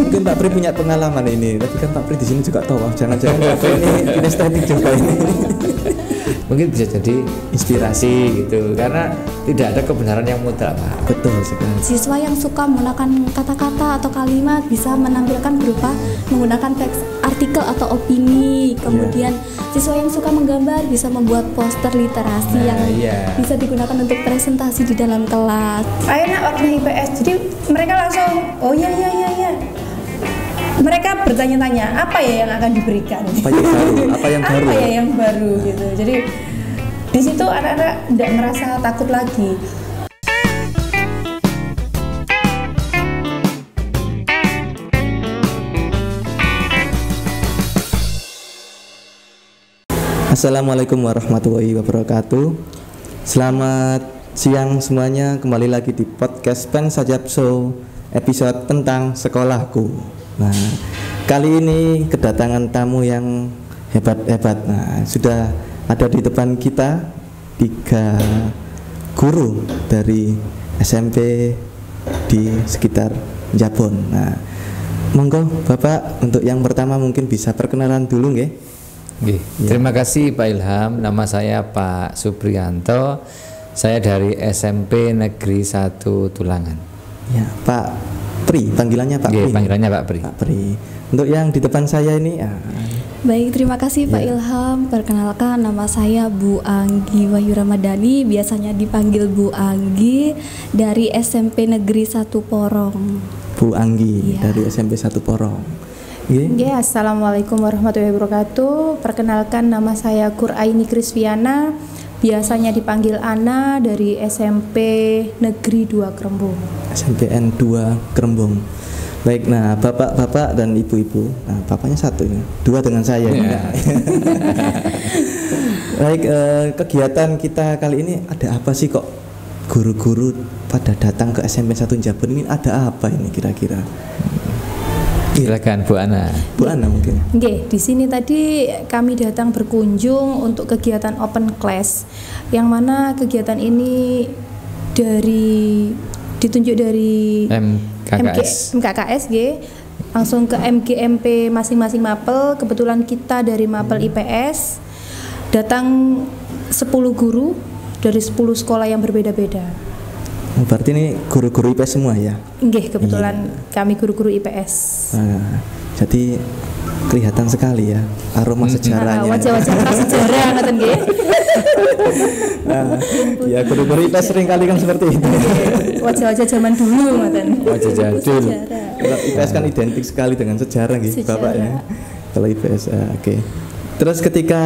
Mungkin Pak Pri punya pengalaman ini, tapi kan Pak Pri di sini juga tahu, jangan-jangan Pak Pri ini kinestetik juga ini. Mungkin bisa jadi inspirasi gitu, karena tidak ada kebenaran yang mutlak, Pak. Betul sekali. Siswa yang suka menggunakan kata-kata atau kalimat bisa menampilkan berupa menggunakan teks artikel atau opini. Kemudian siswa yang suka menggambar bisa membuat poster literasi yang bisa digunakan untuk presentasi di dalam kelas. Ayo nak waktu IPS, jadi mereka langsung oh ya. Mereka bertanya-tanya apa ya yang akan diberikan, apa yang baru gitu. Jadi di situ anak-anak tidak merasa takut lagi. Assalamualaikum warahmatullahi wabarakatuh. Selamat siang semuanya, kembali lagi di podcast Pen Sajab Show episode tentang sekolahku. Nah, kali ini kedatangan tamu yang hebat-hebat. Nah, sudah ada di depan kita 3 guru dari SMP di sekitar Njabon. Nah, monggo Bapak untuk yang pertama mungkin bisa perkenalan dulu nggih. Nggih. Terima kasih Pak Ilham. Nama saya Pak Supriyanto. Saya dari SMP Negeri 1 Tulangan. Ya, Pak Pri, panggilannya Pak Pri. Panggilannya Pak Pri. Pak Pri. Untuk yang di depan saya ini Baik, terima kasih Pak Ilham. Perkenalkan, nama saya Bu Anggi Wahyu Ramadhani, biasanya dipanggil Bu Anggi, dari SMP Negeri 1 Porong. Bu Anggi dari SMP 1 Porong. Assalamualaikum warahmatullahi wabarakatuh. Perkenalkan, nama saya Quraini Krisviana, biasanya dipanggil Ana, dari SMP Negeri 2 Krembong. SMPN 2 Krembong. Baik, nah bapak-bapak dan ibu-ibu. Nah, bapaknya satu ini, 2 dengan saya. Baik, kegiatan kita kali ini ada apa sih kok guru-guru pada datang ke SMP 1 Njabon ini, ada apa ini kira-kira? Silakan Bu Ana. Bu Ana mungkin. Di sini tadi kami datang berkunjung untuk kegiatan open class, yang mana kegiatan ini ditunjuk dari MKKS langsung ke MGMP masing-masing Mapel. Kebetulan kita dari Mapel IPS datang 10 guru dari 10 sekolah yang berbeda-beda. Berarti ini guru-guru IPS semua ya? Kebetulan kami guru-guru IPS. Nah, jadi kelihatan sekali ya aroma sejarahnya. Wajah-wajah sejarah ngoten nggih. Ya, guru-guru IPS sering kali kan seperti itu. Wajah-wajah zaman dulu ngoten. Wajah jadul. Kalau IPS kan identik sekali dengan sejarah nggih, Bapak ya. Kalau IPS oke. Terus ketika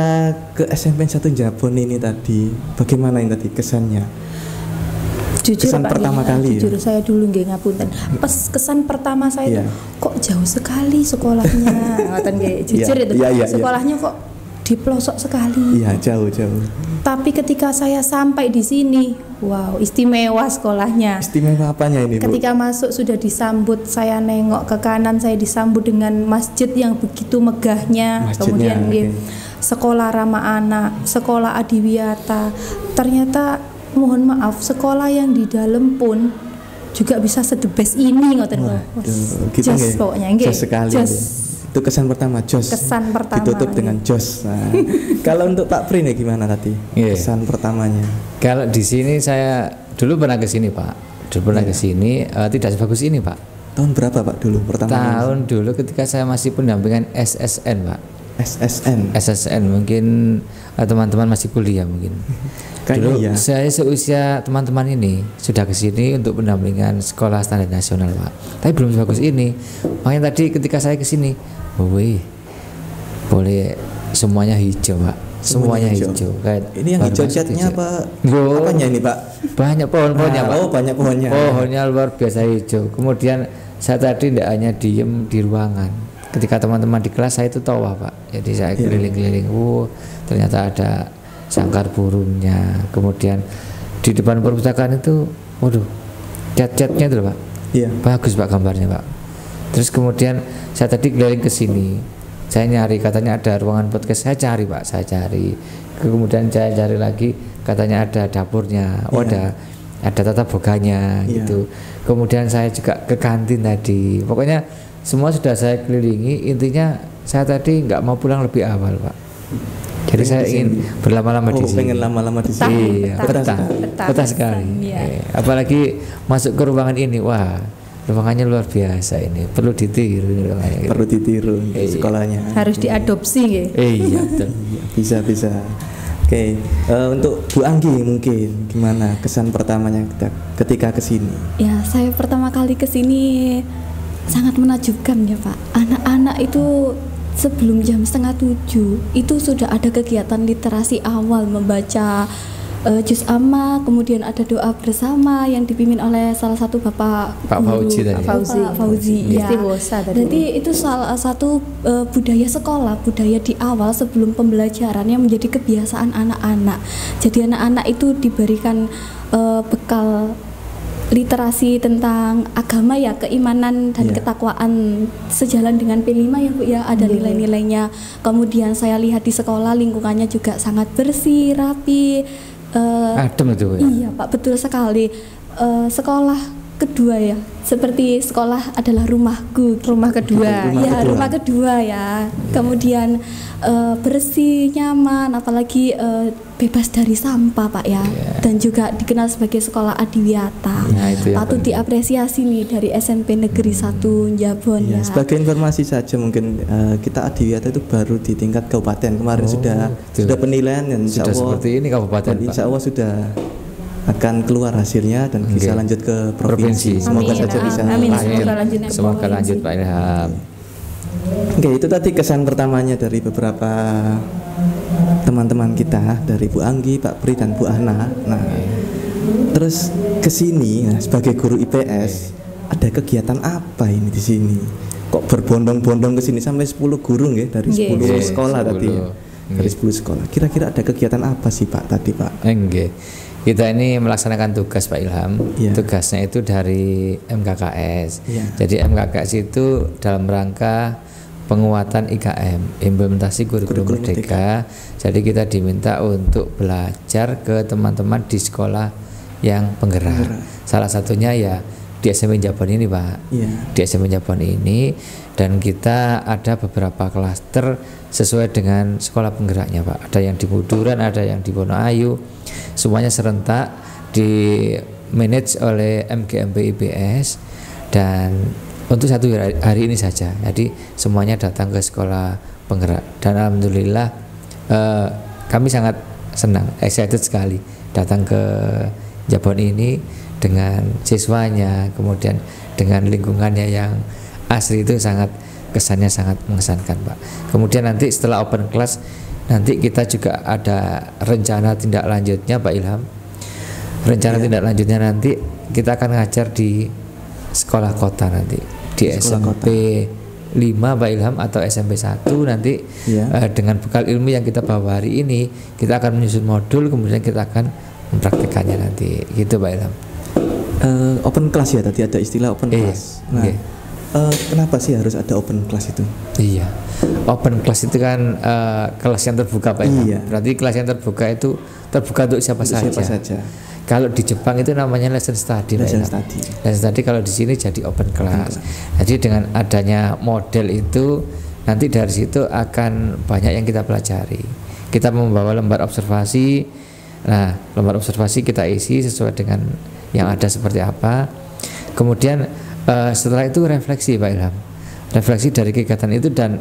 ke SMP 1 Njabon ini tadi, bagaimana ini tadi kesannya? Jujur kesan Pak, pertama kali jujur saya dulu nggih ngapunten. Pas kesan pertama saya kok jauh sekali sekolahnya. Ngoten nggih, jujur itu. Sekolahnya kok di pelosok sekali. Iya, jauh. Tapi ketika saya sampai di sini, wow, istimewa sekolahnya. Istimewa apanya ini, Bu? Ketika masuk sudah disambut, saya nengok ke kanan, saya disambut dengan masjid yang begitu megahnya. Kemudian sekolah ramah anak, sekolah adiwiyata. Ternyata mohon maaf, sekolah yang di dalam pun juga bisa the best ini ngoten. Jos pokoknya jos sekali. Itu kesan pertama, jos. Kesan pertama. Ditutup dengan jos. Nah, kalau untuk Pak Pri nih gimana tadi? Kesan pertamanya. Kalau di sini saya dulu pernah ke sini, Pak. Ke sini tidak sebagus ini, Pak. Tahun berapa, Pak, dulu pertama? Tahun dulu ketika saya masih pendampingan SSN, Pak. SSN mungkin teman-teman masih kuliah mungkin. Dulu saya seusia teman-teman ini sudah kesini untuk pendampingan sekolah standar nasional, Pak. Tapi belum sebagus ini. Makanya tadi ketika saya kesini, boleh semuanya hijau, Pak. Semuanya hijau. Kayak ini yang hijau catnya apa? Apanya ini, Pak? Banyak pohon-pohonnya, Pak. Oh, banyak pohonnya. Pohonnya luar biasa hijau. Kemudian saya tadi tidak hanya diem di ruangan. Ketika teman-teman di kelas saya itu tahu, Pak. Jadi saya keliling-keliling. Ternyata ada sangkar burungnya. Kemudian di depan perpustakaan itu, cat-catnya itu, Pak. Bagus, Pak, gambarnya, Pak. Terus kemudian saya tadi keliling ke sini. Saya nyari, katanya ada ruangan podcast. Saya cari, Pak. Kemudian saya cari lagi, katanya ada dapurnya. ada tata boganya gitu. Kemudian saya juga ke kantin tadi. Pokoknya semua sudah saya kelilingi. Intinya saya tadi nggak mau pulang lebih awal, Pak. Jadi saya ingin berlama-lama di sini. Pengen lama-lama di sini. Iya, betah sekali. Apalagi masuk ke ruangan ini, wah, ruangannya luar biasa ini. Perlu ditiru ini ruangannya. Perlu ditiru sekolahnya. Harus diadopsi ya. Iya, betul. Bisa. Oke, untuk Bu Anggi mungkin gimana kesan pertamanya ketika kesini? Ya, saya pertama kali kesini sangat menakjubkan ya Pak. Anak-anak itu sebelum jam 6:30 itu sudah ada kegiatan literasi awal, membaca juz amma, kemudian ada doa bersama yang dipimpin oleh salah satu Bapak Fauzi tadi. Pak Fauzi. Ya. Jadi itu salah satu budaya sekolah, budaya di awal sebelum pembelajaran yang menjadi kebiasaan anak-anak. Jadi anak-anak itu diberikan bekal literasi tentang agama ya, keimanan dan ketakwaan sejalan dengan P5 ya Bu ya, ada nilai-nilainya. Kemudian saya lihat di sekolah lingkungannya juga sangat bersih, rapi. Adem itu ya? Iya Pak, betul sekali. Sekolah kedua ya, seperti sekolah adalah rumahku. Rumah kedua. Rumah kedua ya. Kemudian bersih, nyaman, apalagi bebas dari sampah Pak ya. Dan juga dikenal sebagai sekolah adiwiyata. Patut diapresiasi nih dari SMP Negeri 1 Njabon ya. Sebagai informasi saja mungkin kita adiwiyata itu baru di tingkat kabupaten. Kemarin sudah penilaian dan sudah seperti ini kabupaten Pak. Insya Allah sudah akan keluar hasilnya dan bisa lanjut ke provinsi. Semoga saja bisa. Semoga lanjut Pak Ilham. Oke, itu tadi kesan pertamanya dari beberapa teman-teman kita, dari Bu Anggi, Pak Pri dan Bu Ana. Nah, terus ke sini sebagai guru IPS ada kegiatan apa ini di sini? Kok berbondong-bondong ke sini sampai 10 guru nggih dari 10 sekolah tadi. Dari 10 sekolah. Kira-kira ada kegiatan apa sih Pak tadi Pak? Nggih. Kita ini melaksanakan tugas Pak Ilham. Tugasnya itu dari MKKS. Jadi MKKS itu dalam rangka penguatan IKM, implementasi kurikulum merdeka. Jadi kita diminta untuk belajar ke teman-teman di sekolah yang penggerak. Salah satunya ya di SMP Njabon ini Pak. Di SMP Njabon ini, dan kita ada beberapa klaster sesuai dengan sekolah penggeraknya Pak. Ada yang di Buduran, ada yang di Wonoayu. Semuanya serentak di manage oleh MGMP IPS, dan untuk satu hari ini saja. Jadi semuanya datang ke sekolah penggerak, dan alhamdulillah kami sangat senang, excited sekali datang ke Njabon ini dengan siswanya, kemudian dengan lingkungannya yang asli, itu sangat kesannya sangat mengesankan Pak. Kemudian nanti setelah open class, nanti kita juga ada rencana tindak lanjutnya Pak Ilham. Rencana tindak lanjutnya nanti kita akan ngajar di sekolah kota nanti, di SMP 5 Pak Ilham atau SMP 1 nanti. Dengan bekal ilmu yang kita bawa hari ini, kita akan menyusun modul, kemudian kita akan mempraktikannya nanti, gitu Pak Ilham. Open class ya, tadi ada istilah open class. Nah, kenapa sih harus ada open class itu? Iya, open class itu kan kelas yang terbuka Pak Ilham. Berarti kelas yang terbuka itu terbuka untuk siapa saja. Kalau di Jepang itu namanya lesson study. Lesson study kalau di sini jadi open class. Jadi dengan adanya model itu, nanti dari situ akan banyak yang kita pelajari. Kita membawa lembar observasi. Nah, lembar observasi kita isi sesuai dengan yang ada seperti apa. Kemudian setelah itu refleksi Pak Ilham. Refleksi dari kegiatan itu, dan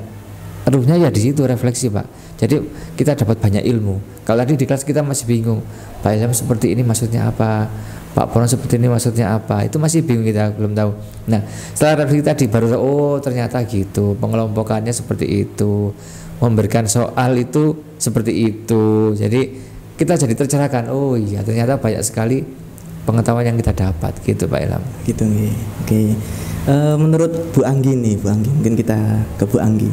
ruhnya ya di situ refleksi Pak. Jadi kita dapat banyak ilmu. Kalau tadi di kelas kita masih bingung, Pak Ilham seperti ini maksudnya apa, Pak Pono seperti ini maksudnya apa, itu masih bingung, kita belum tahu. Nah, setelah refleksi tadi baru oh ternyata gitu, pengelompokannya seperti itu, memberikan soal itu seperti itu. Jadi kita jadi tercerahkan, oh iya ternyata banyak sekali pengetahuan yang kita dapat, gitu Pak Ilham. Gitu nih. Oke. Menurut Bu Anggi nih, Bu Anggi, mungkin kita ke Bu Anggi.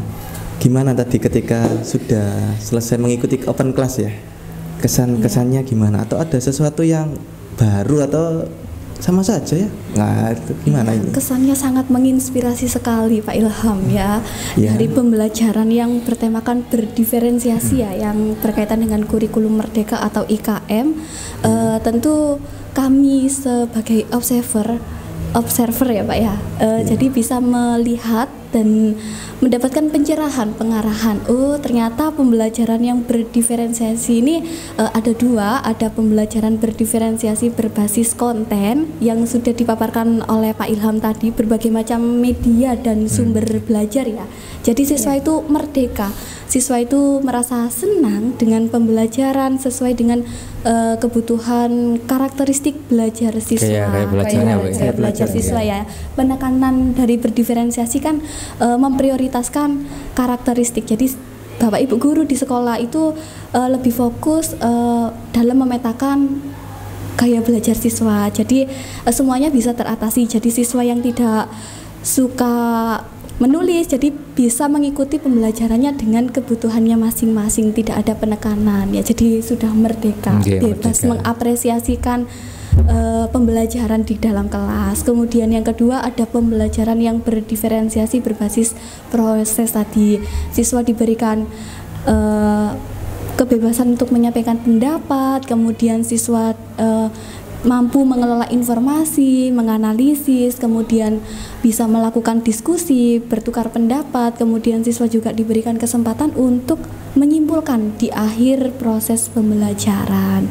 Gimana tadi ketika sudah selesai mengikuti open class ya? Kesannya gimana? Atau ada sesuatu yang baru atau sama saja ya? Nah, itu gimana ini? Kesannya sangat menginspirasi sekali Pak Ilham ya. Dari pembelajaran yang bertemakan berdiferensiasi ya, yang berkaitan dengan kurikulum merdeka atau IKM. Tentu kami sebagai observer ya Pak ya. Jadi bisa melihat dan mendapatkan pencerahan, pengarahan. Oh, ternyata pembelajaran yang berdiferensiasi ini ada dua, ada pembelajaran berdiferensiasi berbasis konten yang sudah dipaparkan oleh Pak Ilham tadi, berbagai macam media dan sumber belajar ya. Jadi siswa itu merdeka, siswa itu merasa senang dengan pembelajaran sesuai dengan kebutuhan karakteristik belajar siswa. Kayak belajar siswa ya. Penekanan dari berdiferensiasi kan memprioritaskan karakteristik. Jadi Bapak Ibu guru di sekolah itu lebih fokus dalam memetakan gaya belajar siswa. Jadi semuanya bisa teratasi. Jadi siswa yang tidak suka menulis jadi bisa mengikuti pembelajarannya dengan kebutuhannya masing-masing, tidak ada penekanan ya, jadi sudah merdeka, bebas mengapresiasikan pembelajaran di dalam kelas. Kemudian yang kedua ada pembelajaran yang berdiferensiasi berbasis proses tadi, siswa diberikan kebebasan untuk menyampaikan pendapat, kemudian siswa mampu mengelola informasi, menganalisis, kemudian bisa melakukan diskusi, bertukar pendapat, kemudian siswa juga diberikan kesempatan untuk menyimpulkan di akhir proses pembelajaran.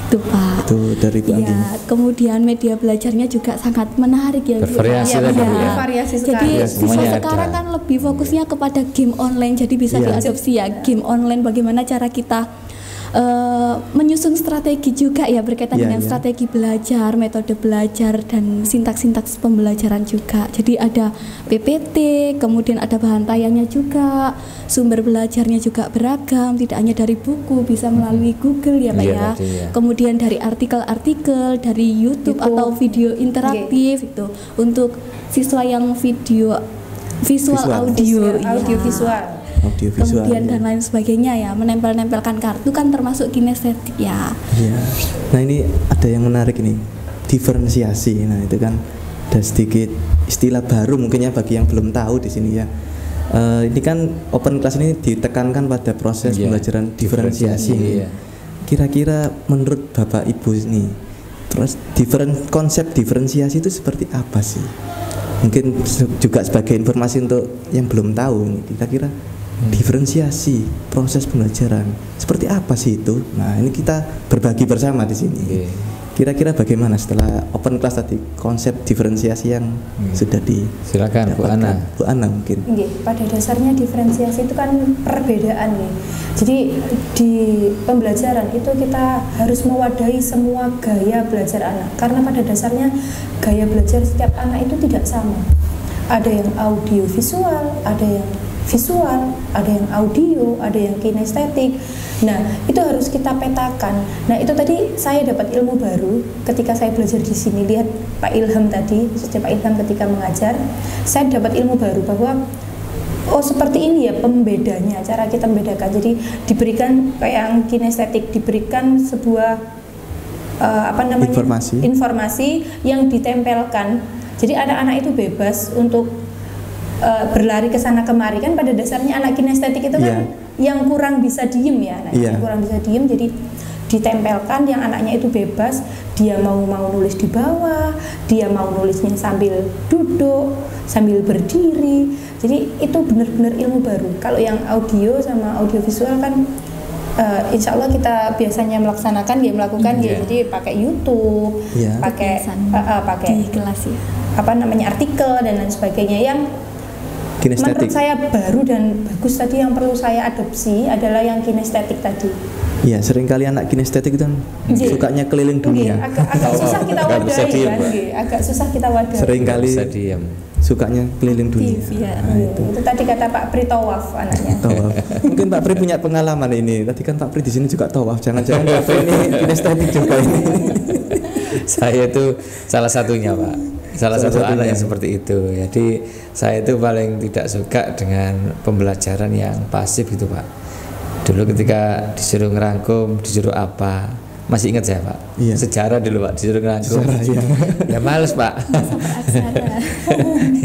Gitu Pak. Itu dari Bu Andin. Ya, kemudian media belajarnya juga sangat menarik ya. Bervariasi Bervariasi sekali. Jadi siswa sekarang kan lebih fokusnya kepada game online, jadi bisa diadopsi ya game online, bagaimana cara kita menyusun strategi juga ya berkaitan dengan strategi belajar, metode belajar dan sintaks-sintaks pembelajaran juga. Jadi ada PPT, kemudian ada bahan tayangnya juga, sumber belajarnya juga beragam, tidak hanya dari buku, bisa melalui Google ya Pak ya. Kemudian dari artikel-artikel, dari YouTube atau video interaktif itu untuk siswa yang visual audio visual. Kemudian dan lain sebagainya ya, menempel-nempelkan kartu kan termasuk kinestetik ya. Iya. Nah ini ada yang menarik ini, diferensiasi. Nah itu kan ada sedikit istilah baru mungkin ya bagi yang belum tahu di sini ya. Ini kan open class ini ditekankan pada proses pembelajaran diferensiasi. Kira-kira menurut Bapak Ibu ini, terus konsep diferensiasi itu seperti apa sih? Mungkin juga sebagai informasi untuk yang belum tahu, kira-kira diferensiasi proses pembelajaran seperti apa sih itu? Nah ini kita berbagi bersama di sini. Kira-kira bagaimana setelah open class tadi konsep diferensiasi yang sudah silakan Bu Ana. Bu Ana mungkin. Pada dasarnya diferensiasi itu kan perbedaan ya. Jadi di pembelajaran itu kita harus mewadahi semua gaya belajar anak, karena pada dasarnya gaya belajar setiap anak itu tidak sama. Ada yang audio visual, ada yang visual, ada yang audio, ada yang kinestetik. Nah, itu harus kita petakan. Nah, itu tadi saya dapat ilmu baru ketika saya belajar di sini. Lihat Pak Ilham tadi, Pak Ilham ketika mengajar, saya dapat ilmu baru bahwa oh seperti ini ya pembedanya, cara kita membedakan. Jadi diberikan kayak yang kinestetik, diberikan sebuah informasi yang ditempelkan. Jadi anak-anak itu bebas untuk berlari ke sana kemari. Kan pada dasarnya anak kinestetik itu kan yang kurang bisa diem ya, yang kurang bisa diem, jadi ditempelkan yang anaknya itu bebas, dia mau nulis di bawah, dia mau nulisnya sambil duduk, sambil berdiri. Jadi itu benar-benar ilmu baru. Kalau yang audio sama audiovisual kan insya Allah kita biasanya melaksanakan melakukan jadi pakai YouTube, pakai di kelas ya, artikel dan lain sebagainya. Yang kinestetik. Menurut saya baru dan bagus tadi yang perlu saya adopsi adalah yang kinestetik tadi. Iya, seringkali anak kinestetik itu kan sukanya keliling dunia. Agak susah kita wadahi kan, agak susah kita wadahi. Seringkali sukanya keliling dunia. Itu tadi kata Pak Pri tawaf anaknya. Tawaf. Mungkin Pak Pri punya pengalaman ini. Tadi kan Pak Pri di sini juga tawaf. Jangan-jangan Pak Pri ini kinestetik juga ini. Saya itu salah satunya Pak. Salah satu anak yang seperti itu. Jadi saya itu paling tidak suka dengan pembelajaran yang pasif gitu Pak. Dulu ketika disuruh ngerangkum, disuruh apa, masih ingat saya Pak? Sejarah dulu Pak, disuruh ngerangkum. Ya males Pak.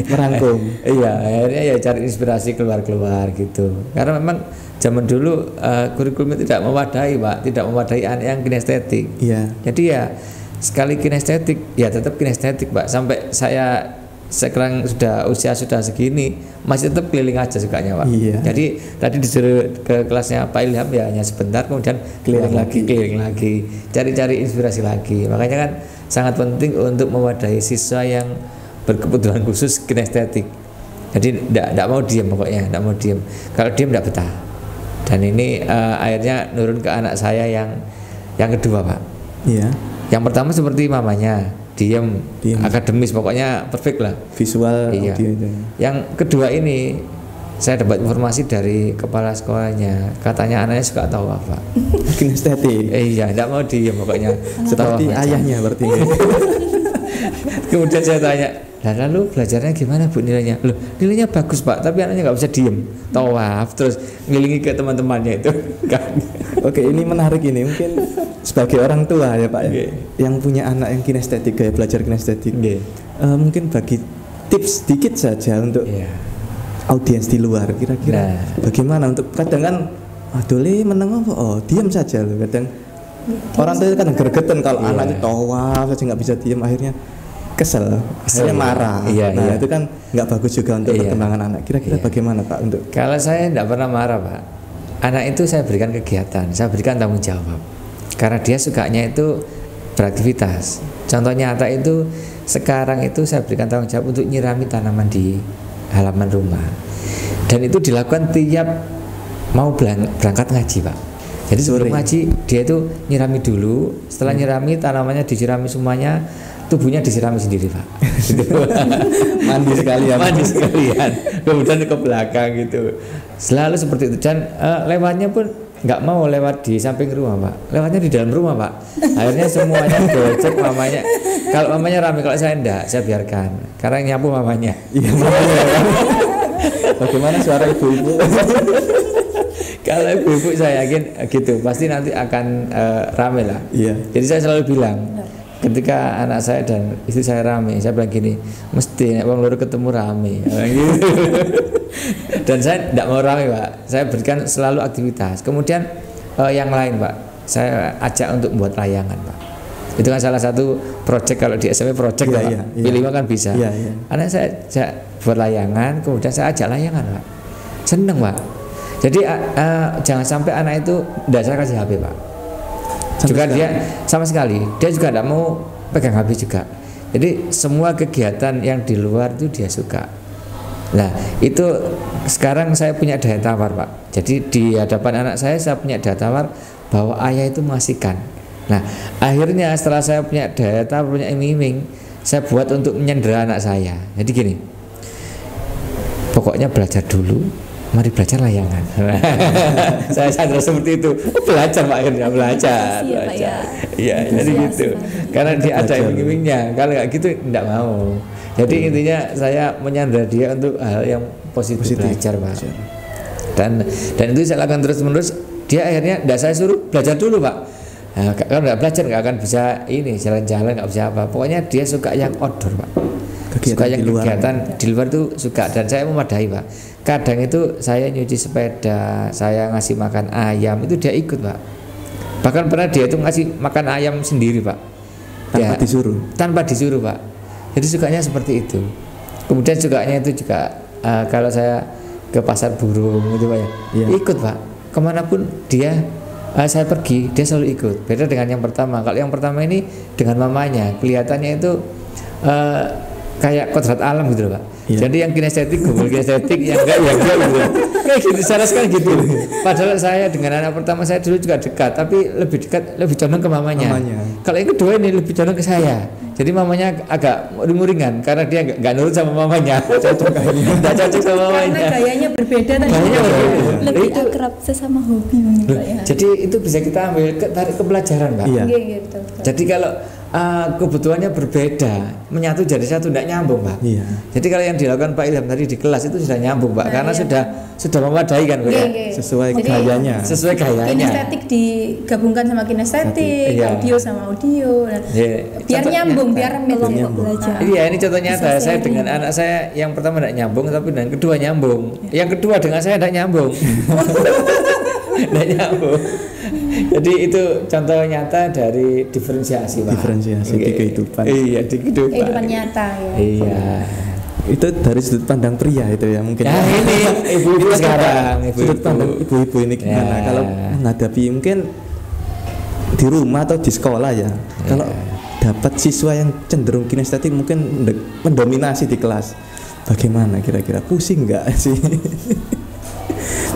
Merangkum. Iya, akhirnya ya cari inspirasi keluar-keluar gitu. Karena memang zaman dulu kurikulum tidak mewadahi Pak, tidak mewadahi anak yang kinestetik. Iya. Jadi ya sekali kinestetik ya tetap kinestetik Pak, sampai saya sekarang usia sudah segini masih tetap keliling aja sukanya Pak. Iya. Jadi tadi disuruh ke kelasnya Pak Ilham ya hanya sebentar, kemudian keliling lagi, cari-cari inspirasi lagi. Makanya kan sangat penting untuk mewadahi siswa yang berkebutuhan khusus kinestetik. Jadi tidak mau diam pokoknya, tidak mau diam. Kalau diam tidak betah. Dan ini akhirnya nurun ke anak saya yang kedua Pak. Iya. Yang pertama seperti mamanya, diam, akademis, pokoknya perfect lah. Visual, iya. audio itu. Yang kedua ini saya dapat informasi dari kepala sekolahnya, katanya anaknya suka tawaf Pak. Kinestetik. Iya, tidak mau diam pokoknya. Seperti ayahnya berarti. Kemudian saya tanya, lalu belajarnya gimana Bu nilainya? Loh, nilainya bagus Pak, tapi anaknya nggak bisa diem, tawaf terus ngelingi ke teman-temannya itu. Oke, ini menarik ini, mungkin sebagai orang tua ya Pak ya, yang punya anak yang kinestetik, kayak belajar kinestetik, mungkin bagi tips sedikit saja untuk audiens di luar, kira-kira bagaimana untuk, kadang kan adole meneng apa, diam saja loh, kadang orang tua kadang gregetan kalau anak itu tawaf saja nggak bisa diam, akhirnya kesel, akhirnya marah. Itu kan nggak bagus juga untuk perkembangan anak. Kira-kira bagaimana Pak untuk? Kalau saya tidak pernah marah Pak, anak itu saya berikan kegiatan, saya berikan tanggung jawab, karena dia sukanya itu beraktivitas. Contoh nyata itu sekarang itu saya berikan tanggung jawab untuk nyirami tanaman di halaman rumah, dan itu dilakukan tiap mau berangkat ngaji Pak. Jadi sebelum ngaji dia itu nyirami dulu, setelah nyirami tanamannya disirami semuanya, tubuhnya disirami sendiri Pak. Mandi sekalian, kemudian ke belakang gitu, selalu seperti itu. Dan lewatnya pun nggak mau lewat di samping rumah Pak, lewatnya di dalam rumah Pak. Akhirnya semuanya gocek mamanya. Kalau mamanya rame, kalau saya enggak, saya biarkan, karena yang nyapu mamanya. Iya, mamanya. Bagaimana suara ibu-ibu? Kalau ibu-ibu saya yakin gitu, pasti nanti akan rame lah. Iya. Jadi saya selalu bilang, ketika anak saya dan istri saya rame, saya bilang gini, mesti nek wong loro ketemu rame. Gitu. Dan saya tidak mau rame Pak, saya berikan selalu aktivitas. Kemudian yang lain Pak, saya ajak untuk membuat layangan Pak. Itu kan salah satu project, kalau di SMP project Pak. Pilih kan bisa. Anak saya ajak buat layangan, kemudian saya ajak layangan Pak. Seneng Pak. Jadi jangan sampai anak itu tidak saya kasih HP Pak. Juga dia sama sekali, dia juga tidak mau pegang HP juga. Jadi semua kegiatan yang di luar itu dia suka. Nah itu sekarang saya punya daya tawar Pak. Jadi di hadapan anak saya punya daya tawar bahwa ayah itu mengasihkan. Nah akhirnya setelah saya punya daya tawar, punya iming-iming, saya buat untuk menyandera anak saya. Jadi gini, pokoknya belajar dulu, mari belajar layangan. Saya sadar seperti itu. Belajar Pak, akhirnya belajar. Iya, jadi gitu. Karena dia ada iming-imingnya. Kalau nggak gitu tidak mau. Jadi intinya saya menyandera dia untuk hal yang positif. Belajar Pak. Dan itu saya lakukan terus-menerus. Dia akhirnya tidak saya suruh belajar dulu Pak. Nah, kalau nggak belajar nggak akan bisa ini jalan-jalan, nggak bisa apa. Pokoknya dia suka yang outdoor Pak. Kegiatan di luar itu suka, dan saya memadai Pak. Kadang itu saya nyuci sepeda, saya ngasih makan ayam, itu dia ikut Pak. Bahkan pernah dia itu ngasih makan ayam sendiri Pak, tanpa disuruh Pak. Jadi sukanya seperti itu. Kemudian sukanya itu juga kalau saya ke pasar burung itu Pak ya, ikut Pak. Kemanapun saya pergi, dia selalu ikut. Beda dengan yang pertama. Kalau yang pertama ini dengan mamanya, kelihatannya itu kayak kodrat alam gitu loh Pak. Jadi yang kinestetik gumul kinestetik, yang enggak ya enggak gitu. Kayak gitu, saya rasakan gitu. Padahal saya dengan anak pertama saya dulu juga dekat, tapi lebih condong ke mamanya. Kalau yang kedua ini lebih condong ke saya. Jadi mamanya agak muring-muringan karena dia enggak nurut sama mamanya. Enggak cocok sama mamanya. Karena gayanya berbeda tadi. Lebih akrab sesama hobi mungkin Pak ya. Jadi itu bisa kita ambil tarik ke pelajaran Pak. Iya, betul. Jadi kalau kebutuhannya berbeda, menyatu jadi satu, tidak nyambung Pak. Jadi kalau yang dilakukan Pak Ilham tadi di kelas itu sudah nyambung Pak, karena sudah memadai kan Pak ya. Sesuai gayanya. Kinestetik digabungkan sama kinestetik, audio sama audio. Biar nyambung, biar belajar. Iya, ini contoh nyata. Saya dengan anak saya yang pertama tidak nyambung, tapi dengan kedua nyambung. Yang kedua dengan saya tidak nyambung. Tidak nyambung. Jadi itu contoh nyata dari diferensiasi, Pak. Diferensiasi di kehidupan. Iya, di kehidupan nyata ya. Iya. Itu dari sudut pandang pria itu ya mungkin. Ya ini ibu-ibu sekarang, Sudut pandang ibu-ibu ini gimana Ya. kalau menghadapi mungkin di rumah atau di sekolah ya. Kalau dapat siswa yang cenderung kinestetik mungkin mendominasi di kelas. Bagaimana kira-kira? Pusing nggak sih?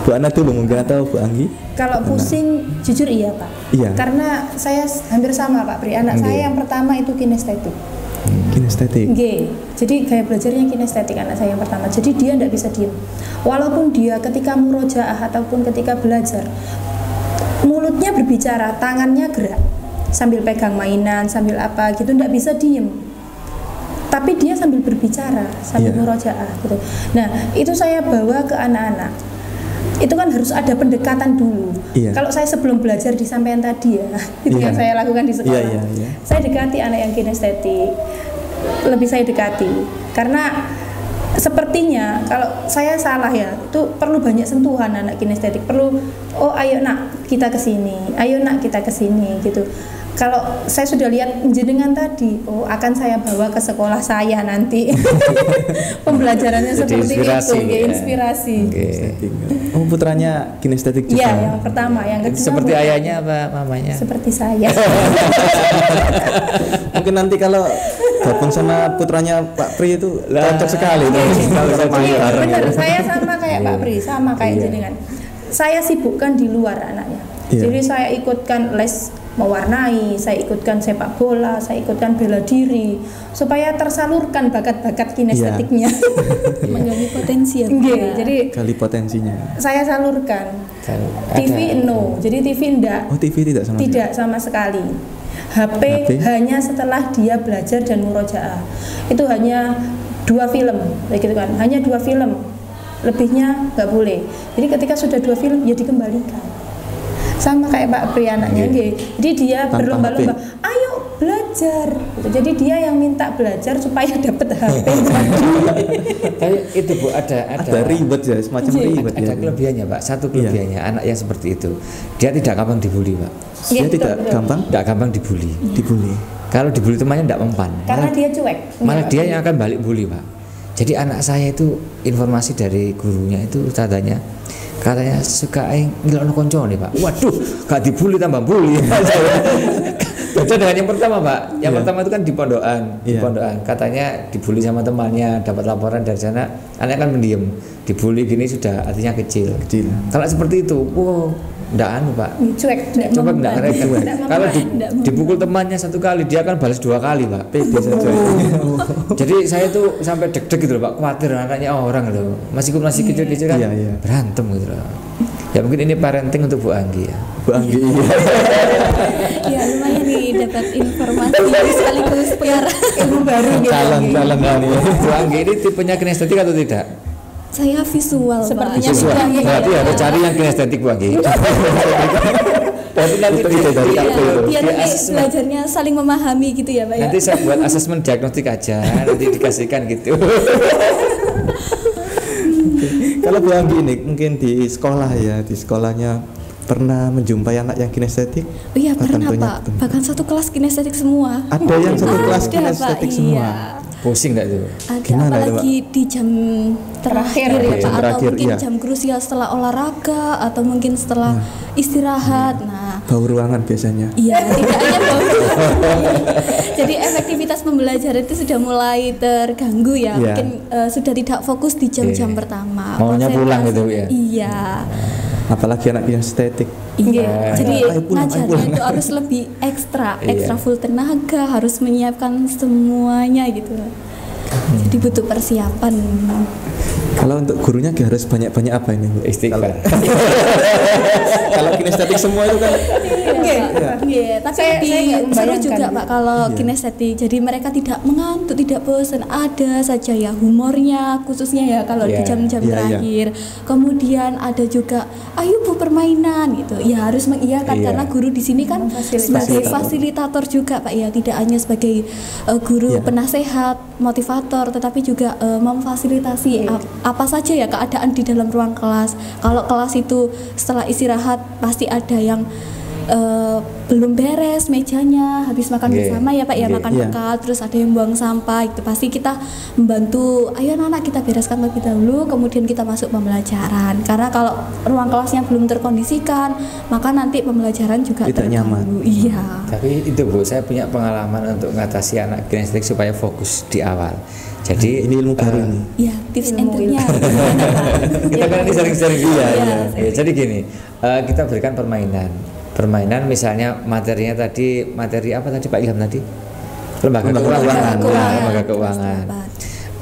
Bu Ana dulu mungkin atau Bu Anggi? Kalau pusing jujur iya Pak. Iya. Karena saya hampir sama Pak Pri. Anak saya yang pertama itu kinestetik. Kinestetik. Jadi gaya belajarnya kinestetik anak saya yang pertama. Jadi dia tidak bisa diem. Walaupun dia ketika murojaah ataupun ketika belajar, mulutnya berbicara, tangannya gerak, sambil pegang mainan, sambil apa gitu, tidak bisa diem. Tapi dia sambil berbicara, sambil murojaah gitu. Nah itu saya bawa ke anak-anak. Itu kan harus ada pendekatan dulu. Kalau saya sebelum belajar di sampean tadi ya, itu yang saya lakukan di sekolah. Saya dekati anak yang kinestetik, lebih saya dekati, karena sepertinya kalau saya salah ya, itu perlu banyak sentuhan anak kinestetik. Perlu, oh ayo nak kita kesini, ayo nak kita kesini gitu. Kalau saya sudah lihat jenengan tadi, oh akan saya bawa ke sekolah saya nanti. Pembelajarannya Jadi seperti inspirasi, itu, ya, ya. inspirasi. Oh putranya kinestetik juga. Iya, yang pertama, yang kedua Seperti bukan. ayahnya apa mamanya? Seperti saya. Mungkin nanti kalau gabung sama putranya Pak Pri itu cocok sekali tuh. Kalau main Iya, bareng. benar. Saya sama kayak Pak Pri, sama kayak jenengan. Saya sibukkan di luar anaknya. Jadi saya ikutkan les mewarnai, saya ikutkan sepak bola, saya ikutkan bela diri, supaya tersalurkan bakat-bakat kinestetiknya. Menggali potensi ya. Jadi Kali potensinya. saya salurkan. Ada. TV no, jadi TV enggak. Oh TV tidak sama. Tidak sama sekali. HP hanya setelah dia belajar dan murojaah. Itu hanya 2 film, begitu kan? Hanya 2 film. Lebihnya nggak boleh. Jadi ketika sudah 2 film ya dikembalikan. Sama kayak Pak Pri anaknya, jadi dia Tanpa berlomba-lomba, HP. ayo belajar. Gitu. Jadi dia yang minta belajar supaya dapat HP. Kayak itu Bu, ada ribet ya, semacam ribet ya. ada kelebihannya Pak. Satu kelebihannya anak yang seperti itu, dia tidak gampang dibully Pak. Dia tidak gampang Tidak gampang dibully. dibully. Kalau dibully temannya tidak mempan. Karena dia cuek. Malah dia yang akan balik bully Pak. Jadi anak saya itu informasi dari gurunya itu katanya suka ngilokno koncone Pak. Waduh, gak dibully tambah bully. Beda dengan yang pertama Pak. Yang pertama itu kan di pondokan, katanya dibully sama temannya, dapat laporan dari sana, anaknya kan mendiam. Dibully gini sudah artinya kecil. Kalau seperti itu, ndak Pak. Cuek. Coba ndak ngerti. Kalau dipukul temannya 1 kali, dia akan balas 2 kali Pak. Pede saja. Jadi saya tuh sampai deg-deg gitu loh Pak, khawatir anaknya orang loh. Masih kecil-kecil kan berantem gitu loh. Ya mungkin ini parenting untuk Bu Anggi ya. Bu Anggi. Ya lumayan nih dapat informasi sekaligus pengarah Ilmu baru gitu. Calon ini. Bu Anggi ini tipenya kinestetik atau tidak? saya visual Sepertinya Pak. Visual. Berarti harus cari yang kinestetik Bu Anggi. Berarti nanti dari Iya, biar di nanti asesmen. belajarnya saling memahami gitu ya Pak ya. Nanti saya buat asesmen diagnostik aja, nanti dikasihkan gitu. Kalau Bu Anggi ini mungkin di sekolah ya, di sekolahnya pernah menjumpai anak yang kinestetik? Oh iya pernah Pak, bahkan satu kelas kinestetik semua. Ada yang satu kelas Ada, kinestetik Pak, semua. iya. Pusing nggak tuh? Ada Gimana itu, apalagi di jam terakhir ya Pak, Jam atau terakhir, mungkin iya. jam krusial setelah olahraga atau mungkin setelah istirahat. Nah, Bau ruangan biasanya. iya tidak hanya bau. Jadi efektivitas pembelajaran itu sudah mulai terganggu ya. Iya. Mungkin sudah tidak fokus di jam-jam pertama. Maunya pulang gitu Konsentrasi. ya? Iya. Apalagi anak kinestetik. Iya, jadi Ayo pulang, ngajarnya itu harus lebih ekstra Iya. full tenaga, harus menyiapkan semuanya gitu. Jadi butuh persiapan. Kalau untuk gurunya harus banyak-banyak apa ini Bu? Istighfar. Kalau kinestetik semua itu kan Iya, tapi Saya lebih nggak seru membayangkan juga gitu. Pak kalau kinestetik. Jadi mereka tidak mengantuk, tidak bosan, ada saja ya humornya khususnya ya kalau di Iya. jam-jam Iya, iya. terakhir. Kemudian ada juga ayo Bu permainan gitu. Ya harus mengiyakan Iya. karena guru di sini kan sebagai fasilitator juga Pak ya, tidak hanya sebagai guru Iya. penasehat, motivator, tetapi juga memfasilitasi apa saja ya keadaan di dalam ruang kelas. Kalau kelas itu setelah istirahat pasti ada yang belum beres mejanya habis makan Oke. bersama ya Pak ya, Oke. makan Iya. bekal terus ada yang buang sampah, itu pasti kita membantu, ayo anak-anak kita bereskan terlebih dahulu kemudian kita masuk pembelajaran, karena kalau ruang kelasnya belum terkondisikan maka nanti pembelajaran juga Tidak terganggu. nyaman. Iya. Tapi itu Bu, saya punya pengalaman untuk mengatasi anak kinestetik supaya fokus di awal. Jadi Ini ilmu baru nih. Ya, tips and Ilmu triknya itu. gimana, Pak? kita kan nanti sering-sering Iya, ya, jadi gini, kita berikan permainan misalnya materinya tadi, materi apa tadi Pak Ilham tadi, lembaga keuangan. Nah, lembaga keuangan.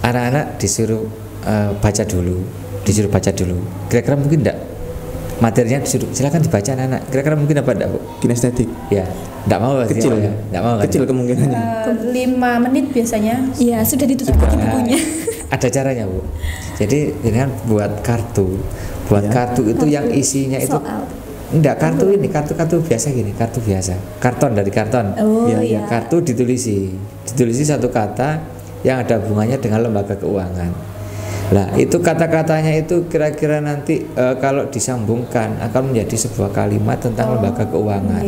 Anak-anak disuruh baca dulu, kira-kira mungkin enggak materinya disuruh silakan dibaca anak-anak, kira-kira mungkin apa enggak Bu? Kinestetik Ya enggak mau pasti kecil ya, enggak mau kan? kecil kemungkinannya. 5 menit biasanya. Iya, sudah ditutup lagi Nah, bukunya. ada caranya Bu. Jadi dengan buat kartu itu yang isinya itu Soal. enggak kartu biasa gini, kartu biasa, karton dari karton. Oh Iya, iya. Kartu ditulisi satu kata yang ada hubungannya dengan lembaga keuangan. Nah itu kata-katanya itu kira-kira nanti kalau disambungkan akan menjadi sebuah kalimat tentang lembaga keuangan.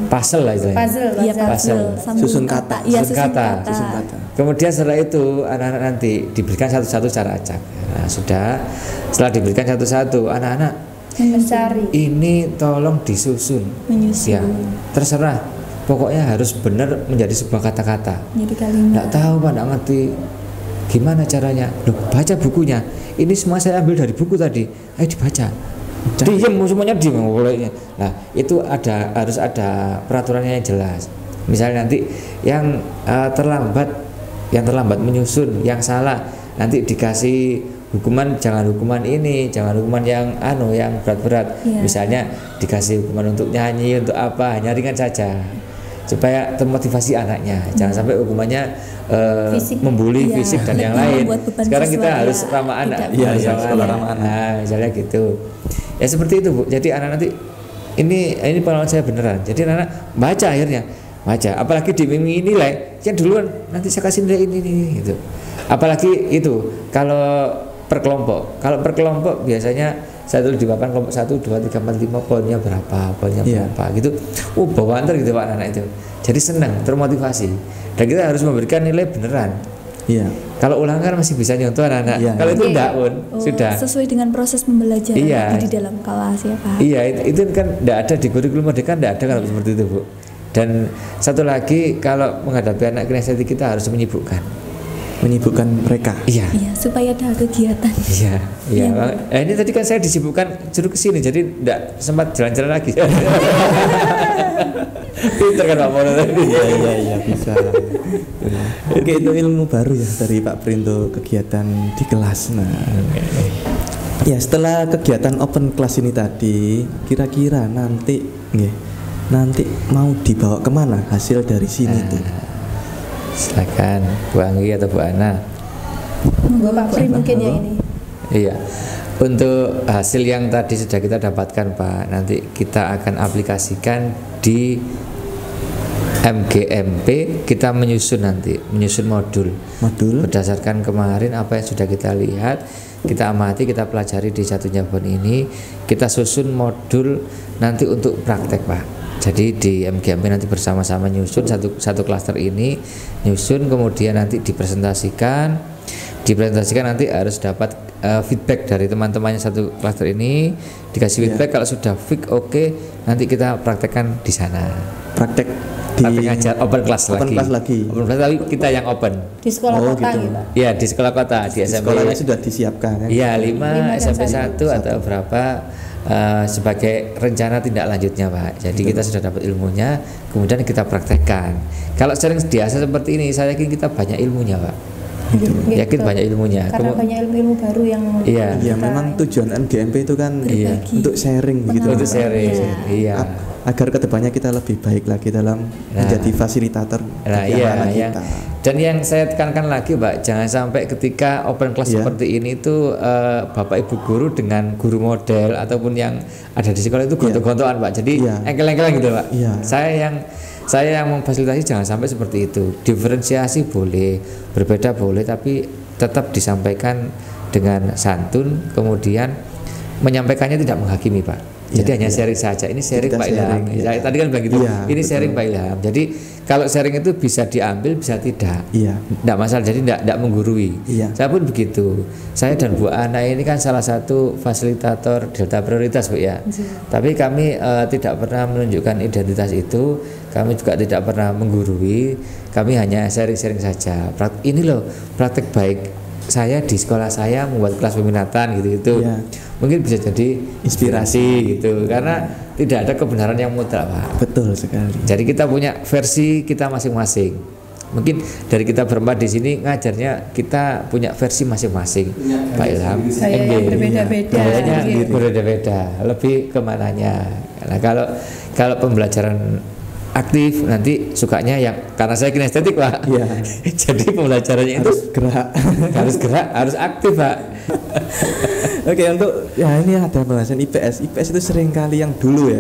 Puzzle lah istilahnya. Iya, Puzzle. sambung Susun kata. kata. Iya, Susun susun kata. kata. Susun kata. Kemudian setelah itu anak-anak nanti diberikan satu-satu secara acak. Nah sudah, setelah diberikan satu-satu anak-anak Mencari. ini tolong disusun. Menyusun. Ya, terserah. Pokoknya harus benar menjadi sebuah kata-kata. Jadi kalimat. Nggak tahu Pak, nggak ngerti gimana caranya. Loh, baca bukunya. Ini semua saya ambil dari buku tadi. Ayo dibaca. Diam, semuanya diam. Nah, itu harus ada peraturannya yang jelas. Misalnya nanti yang terlambat menyusun, yang salah nanti dikasih hukuman, jangan hukuman ini, jangan hukuman yang yang berat-berat. Iya. Misalnya dikasih hukuman untuk nyanyi, untuk apa, hanya ringan saja. Supaya termotivasi anaknya. Jangan sampai hukumannya Fisik. membuli Iya, fisik dan yang lebih lain. membuat beban Sekarang kita siswa, harus ya. ramah anak. Tidak Iya, Harus iya, sekolah ramah anak. Nah, misalnya gitu. Ya seperti itu Bu. Jadi anak nanti ini pengalaman saya beneran. Jadi anak baca akhirnya. Baca, apalagi dibimbing nilai, yang duluan nanti saya kasih nilai ini gitu. Apalagi itu kalau per kelompok biasanya saya tulis di papan kelompok 1, 2, 3, 4, 5 poinnya berapa Iya. gitu. Bawaan gitu Pak anak itu. Jadi senang, termotivasi. Dan kita harus memberikan nilai beneran. Iya. Kalau ulangan kan masih bisa nyontoh anak-anak. Iya. Kalau itu Oke. enggak pun Oh, sudah. sesuai dengan proses pembelajaran Iya. di dalam kelas ya Pak. Iya, itu kan tidak ada di kurikulum Merdeka, tidak ada kalau seperti itu Bu. Dan satu lagi, kalau menghadapi anak kinestetik kita harus menyibukkan. Menyibukkan mereka. Iya. Iya, supaya ada kegiatan. Iya, iya. Iya, Bang. Ini tadi kan saya disibukkan suruh ke sini, jadi tidak sempat jalan-jalan lagi. Pinter kan Pak Mono tadi. Iya bisa. Oke, itu ilmu baru ya dari Pak Printo, kegiatan di kelas. Nah, ya setelah kegiatan open class ini tadi, kira-kira nanti mau dibawa kemana hasil dari sini tuh? Silakan Bu Anggi atau Bu Ana. Monggo Pak Pri mungkin ya ini. Iya. Untuk hasil yang tadi sudah kita dapatkan Pak, nanti kita akan aplikasikan di MGMP. Kita menyusun modul berdasarkan kemarin apa yang sudah kita lihat, kita amati, kita pelajari di Jatuh Jabon ini, kita susun modul nanti untuk praktek Pak. Jadi di MGMP nanti bersama-sama nyusun satu klaster ini, nyusun, kemudian nanti dipresentasikan nanti harus dapat feedback dari teman-temannya satu klaster ini, dikasih feedback. Kalau sudah fix oke, nanti kita praktekkan di sana. Praktek Ngajar open class open class lagi. Open class tapi kita yang open. Di sekolah Oh, kota gitu. gitu. Pak. Iya, di sekolah kota, di SMP. Sekolahnya sudah disiapkan kan? Iya, 5 dan SMP 1 1. atau berapa sebagai rencana tindak lanjutnya Pak. Jadi kita sudah dapat ilmunya, kemudian kita praktekkan. Kalau sering biasa seperti ini, saya yakin kita banyak ilmunya Pak. Gitu. Yakin banyak ilmunya. Karena banyak ilmu-ilmu baru yang Iya. Ya memang tujuan MGMP itu kan Berbagi. untuk sharing gitu. Untuk sharing. Iya. Agar kedepannya kita lebih baik lagi dalam menjadi fasilitator Nah bagi iya, anak-anak yang, kita. dan yang saya tekankan lagi Pak, jangan sampai ketika open class Iya. seperti ini tuh Bapak Ibu guru dengan guru model ataupun yang ada di sekolah itu gontok-gontokan Pak. Jadi Iya. engkel-engkelan gitu Pak. Iya. Saya yang memfasilitasi jangan sampai seperti itu. Diferensiasi boleh, berbeda boleh, tapi tetap disampaikan dengan santun, kemudian menyampaikannya tidak menghakimi Pak. Jadi Iya, hanya iya. sharing saja. Ini sharing Kita Pak Ilham. sharing, iya. Tadi kan begitu. Iya, Ini betul. sharing Pak Ilham. Jadi kalau sharing itu bisa diambil, bisa tidak. Iya. Tidak masalah. Jadi tidak menggurui. Iya. Saya pun begitu. Saya dan Bu Ana ini kan salah satu fasilitator Delta Prioritas, Bu ya. Tapi kami tidak pernah menunjukkan identitas itu. Kami juga tidak pernah menggurui. Kami hanya sharing-sharing saja. Ini loh praktek baik saya di sekolah saya membuat kelas peminatan gitu. Iya. Mungkin bisa jadi inspirasi gitu. Karena tidak ada kebenaran yang mutlak, Pak. Betul sekali. Jadi kita punya versi kita masing-masing. Mungkin dari kita berempat di sini ngajarnya kita punya versi masing-masing. Pak Ilham, Saya yang berbeda-beda. gayanya Gitu. berbeda-beda. Lebih kemananya? Nah kalau pembelajaran aktif nanti sukanya yang karena saya kinestetik, Pak. Iya. Jadi pembelajarannya itu Gerak. harus gerak, harus aktif, Pak. Oke, untuk ya ini ada bahasan IPS. IPS itu sering kali yang dulu ya,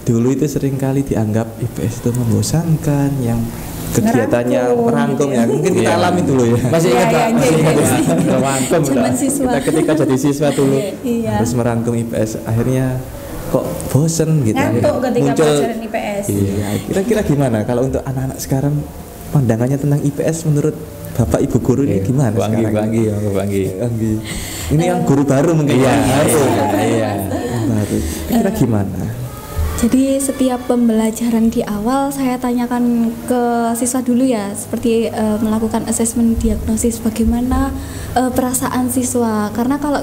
dulu itu sering kali dianggap IPS itu membosankan, yang kegiatannya merangkum ya. Mungkin kita Iya. alami dulu ya. Masih ingat, Pak? Iya, Masih iya, ingat, iya. Pak? Merangkum, Zaman Pak. siswa. Kita ketika jadi siswa dulu Iya. harus merangkum IPS, akhirnya kok bosen gitu. Ngantuk ketika Muncul- pelajaran IPS. Iya, kira-kira gimana kalau untuk anak-anak sekarang pandangannya tentang IPS menurut Bapak Ibu guru ini gimana Banggi, sekarang? banggi, banggi. Banggi. Ini yang guru baru mungkin. Iya, ya? iya. Yang baru. Kira gimana? Jadi setiap pembelajaran di awal saya tanyakan ke siswa dulu ya, seperti melakukan asesmen diagnosis bagaimana perasaan siswa. Karena kalau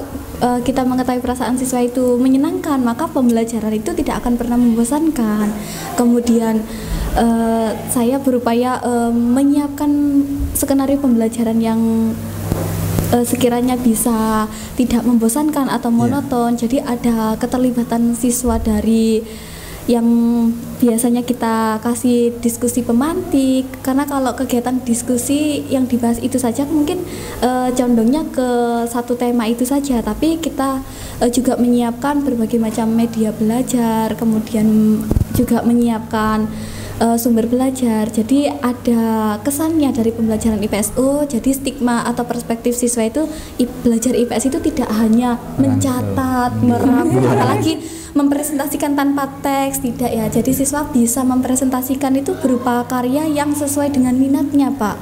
kita mengetahui perasaan siswa itu menyenangkan, maka pembelajaran itu tidak akan pernah membosankan. Kemudian saya berupaya menyiapkan skenario pembelajaran yang sekiranya bisa tidak membosankan atau monoton. Jadi ada keterlibatan siswa dari yang biasanya kita kasih diskusi pemantik, karena kalau kegiatan diskusi yang dibahas itu saja mungkin condongnya ke satu tema itu saja, tapi kita juga menyiapkan berbagai macam media belajar, kemudian juga menyiapkan sumber belajar. Jadi ada kesannya dari pembelajaran IPSU. Jadi stigma atau perspektif siswa itu belajar IPS itu tidak hanya mencatat, merangkum, apalagi mempresentasikan tanpa teks, tidak ya. Jadi siswa bisa mempresentasikan itu berupa karya yang sesuai dengan minatnya, Pak.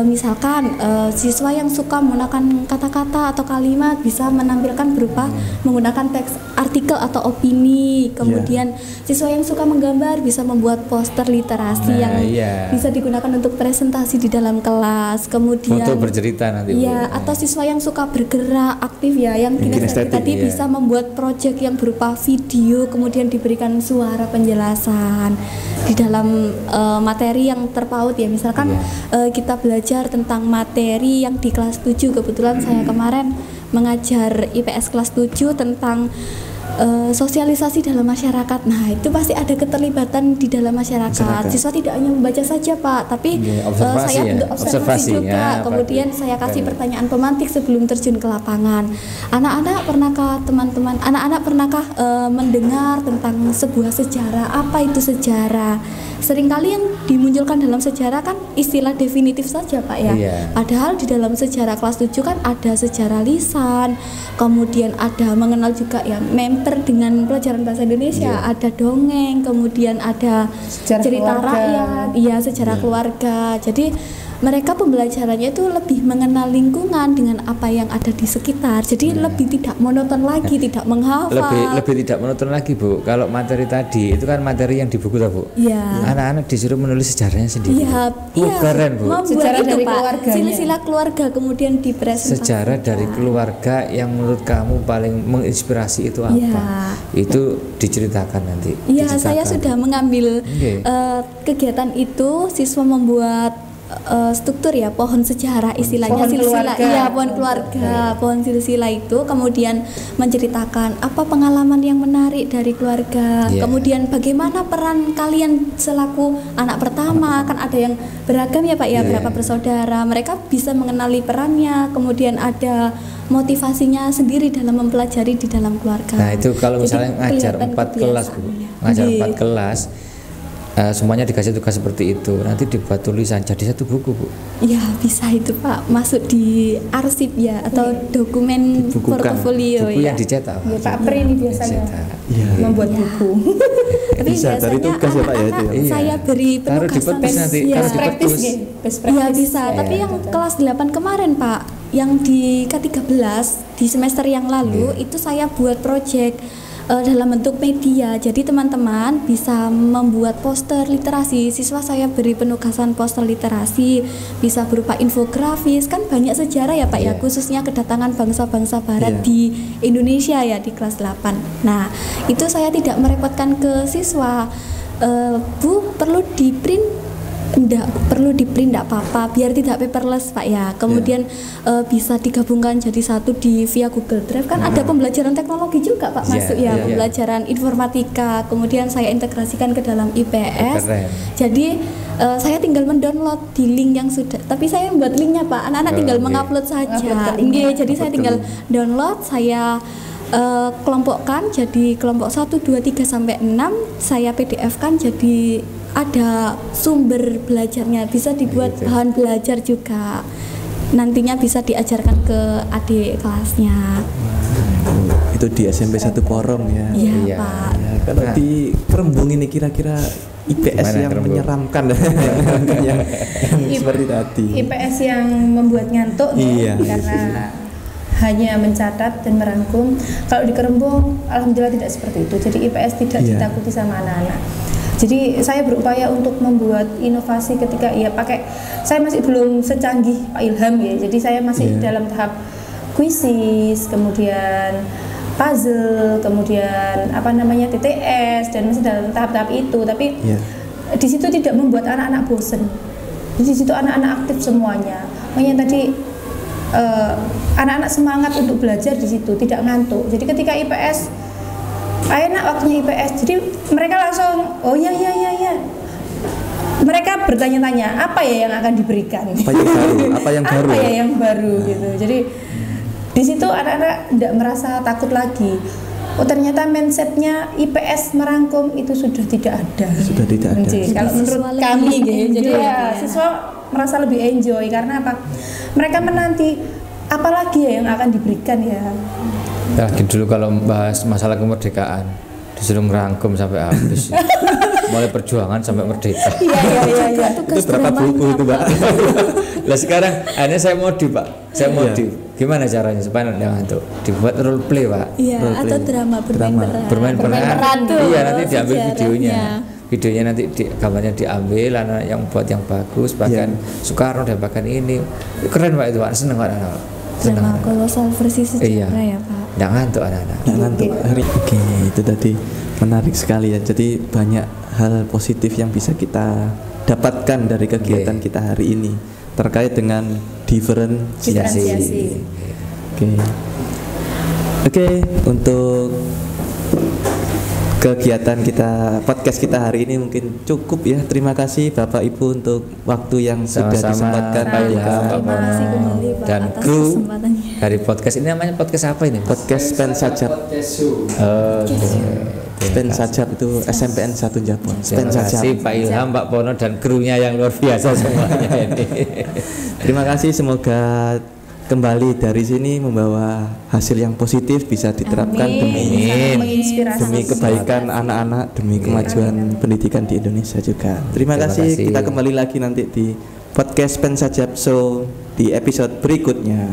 Misalkan siswa yang suka menggunakan kata-kata atau kalimat bisa menampilkan berupa menggunakan teks artikel atau opini. Kemudian siswa yang suka menggambar bisa membuat poster literasi yang bisa digunakan untuk presentasi di dalam kelas. Kemudian Foto bercerita nanti, Bu. iya, atau siswa yang suka bergerak aktif ya, yang kinestetik tadi iya. bisa membuat proyek yang berupa video, kemudian diberikan suara penjelasan di dalam materi yang terpaut ya. Misalkan kita belajar tentang materi yang di kelas 7, kebetulan saya kemarin mengajar IPS kelas 7 tentang sosialisasi dalam masyarakat. Nah, itu pasti ada keterlibatan di dalam masyarakat. Siswa tidak hanya membaca saja, Pak, tapi observasi saya ya? untuk observasi juga. Ya, Kemudian Pak. saya kasih pertanyaan pemantik sebelum terjun ke lapangan. Anak-anak pernahkah mendengar tentang sebuah sejarah? Apa itu sejarah? Seringkali yang dimunculkan dalam sejarah kan istilah definitif saja, Pak ya. Iya. Padahal di dalam sejarah kelas 7 kan ada sejarah lisan, kemudian ada mengenal juga ya member dengan pelajaran bahasa Indonesia, ada dongeng, kemudian ada Sejarah cerita keluarga. rakyat, iya sejarah keluarga. Jadi mereka pembelajarannya itu lebih mengenal lingkungan dengan apa yang ada di sekitar. Jadi lebih tidak monoton lagi, tidak menghafal. lebih tidak monoton lagi, Bu. Kalau materi tadi itu kan materi yang di buku, Bu. Iya. Anak-anak disuruh menulis sejarahnya sendiri. Iya, Keren, Bu. Membuat Sejarah itu, dari Pak, keluarganya. silsilah keluarga kemudian dipresentasikan. Sejarah dari keluarga yang menurut kamu paling menginspirasi itu apa? Iya. Itu diceritakan nanti. Iya, diceritakan. saya sudah mengambil Oke. kegiatan itu. Siswa membuat struktur ya, pohon sejarah istilahnya, Pohon silsilah, keluarga. iya pohon keluarga, pohon silsilah itu kemudian menceritakan apa pengalaman yang menarik dari keluarga, Iya. kemudian bagaimana peran kalian selaku anak pertama, kan ada yang beragam ya Pak ya, berapa bersaudara, mereka bisa mengenali perannya, kemudian ada motivasinya sendiri dalam mempelajari di dalam keluarga. Nah, itu kalau Jadi misalnya ngajar kelihatan 4 kelas, Bu. kebiasaannya. Ngajar Iya. 4 kelas. semuanya dikasih tugas seperti itu, nanti dibuat tulisan jadi satu buku, Bu. Ya bisa itu Pak, masuk di arsip ya atau dokumen Dibukukan. portofolio Buku ya. yang dicetak. Ya, Pak Pri ini biasanya Iya. membuat Iya. buku. Tapi Bisa, dari biasanya tugas ya, Pak, ya, itu ya? anak-anak Iya. saya beri Taruh di penugasan petus nanti, ya. taruh di Praktis petus. gitu. Best Iya practice. bisa, tapi yang kelas 8 kemarin Pak, yang di K13 di semester yang lalu itu saya buat project dalam bentuk media. Jadi teman-teman bisa membuat poster literasi. Siswa saya beri penugasan poster literasi, bisa berupa infografis. Kan banyak sejarah ya Pak ya, khususnya kedatangan bangsa-bangsa barat di Indonesia ya di kelas 8. Nah, itu saya tidak merepotkan ke siswa. Bu, perlu di print? Enggak perlu di print, enggak apa-apa, biar tidak paperless Pak ya. Kemudian bisa digabungkan jadi satu di via Google Drive. Kan ada pembelajaran teknologi juga Pak masuk ya, pembelajaran informatika. Kemudian saya integrasikan ke dalam IPS. Keren. Jadi saya tinggal mendownload di link yang sudah, tapi saya membuat linknya Pak. Anak-anak tinggal mengupload saja. Jadi saya tinggal download, saya kelompokkan jadi kelompok 1, 2, 3 sampai 6, saya PDF kan jadi ada sumber belajarnya, bisa dibuat bahan belajar juga. Nantinya bisa diajarkan ke adik kelasnya. Itu di SMP 1 Porong ya. Iya Iya. Pak. Ya, kalau di Kerembung ini kira-kira IPS Gimana yang Kerembung? menyeramkan yang seperti tadi. IPS yang membuat ngantuk Iya. karena hanya mencatat dan merangkum. Kalau di Kerembung alhamdulillah tidak seperti itu. Jadi IPS tidak Iya. ditakuti sama anak-anak. Jadi saya berupaya untuk membuat inovasi ketika saya masih belum secanggih Pak Ilham ya. Jadi saya masih dalam tahap kuisis, kemudian puzzle, kemudian TTS, dan masih dalam tahap-tahap itu. Tapi di situ tidak membuat anak-anak bosen. Di situ anak-anak aktif semuanya. Makanya tadi anak-anak semangat untuk belajar di situ, tidak ngantuk. Jadi ketika IPS, enak waktunya IPS. Jadi mereka langsung, oh ya. Mereka bertanya-tanya, apa ya yang akan diberikan? Apa yang baru? Gitu. Jadi di situ anak-anak tidak merasa takut lagi. Oh ternyata mindsetnya IPS merangkum itu sudah tidak ada. Sudah tidak ada. Jadi, kalau menurut kami gitu. Jadi ya siswa merasa lebih enjoy karena apa? Mereka menanti apalagi ya yang akan diberikan ya. Lagi dulu kalau bahas masalah kemerdekaan disuruh ngerangkum sampai habis. Mulai perjuangan sampai merdeka. Iya. Itu berapa buku itu, Pak? Lah sekarang akhirnya saya modif, Pak. Saya modif. Gimana caranya supaya tidak ngantuk? Dibuat role play, Pak. Iya, atau drama bermain peran. Iya, nanti diambil Sejarahnya. videonya. Videonya nanti gambarnya diambil, anak yang buat yang bagus, bahkan Soekarno dan bahkan ini keren Pak itu, Pak. Seneng Pak anak. Drama kolosal versi Iya. sejarah ya Pak. Nggak ngantuk anak-anak. Nggak ngantuk. Oke, itu tadi menarik sekali ya. Jadi banyak hal positif yang bisa kita dapatkan dari kegiatan kita hari ini terkait dengan diferensiasi. Oke, untuk kegiatan kita, podcast kita hari ini mungkin cukup ya. Terima kasih Bapak Ibu untuk waktu yang sudah disempatkan Pak Ilham, Pak Terima kasih Bono, kembali Pak dan atas kru kesempatannya. dari podcast ini. Namanya podcast apa ini? Podcast Pen Sajab. Pen Sajab itu SMPN 1 Jabon. Pen Terima Sajab. kasih Pak Ilham, Pak Bono dan krunya yang luar biasa semuanya ini. Terima kasih, semoga kembali dari sini membawa hasil yang positif, bisa diterapkan demi Menginspirasi kebaikan anak-anak, demi kemajuan pendidikan di Indonesia juga. Terima kasih. Kita kembali lagi nanti di podcast Pen Sajab Show di episode berikutnya.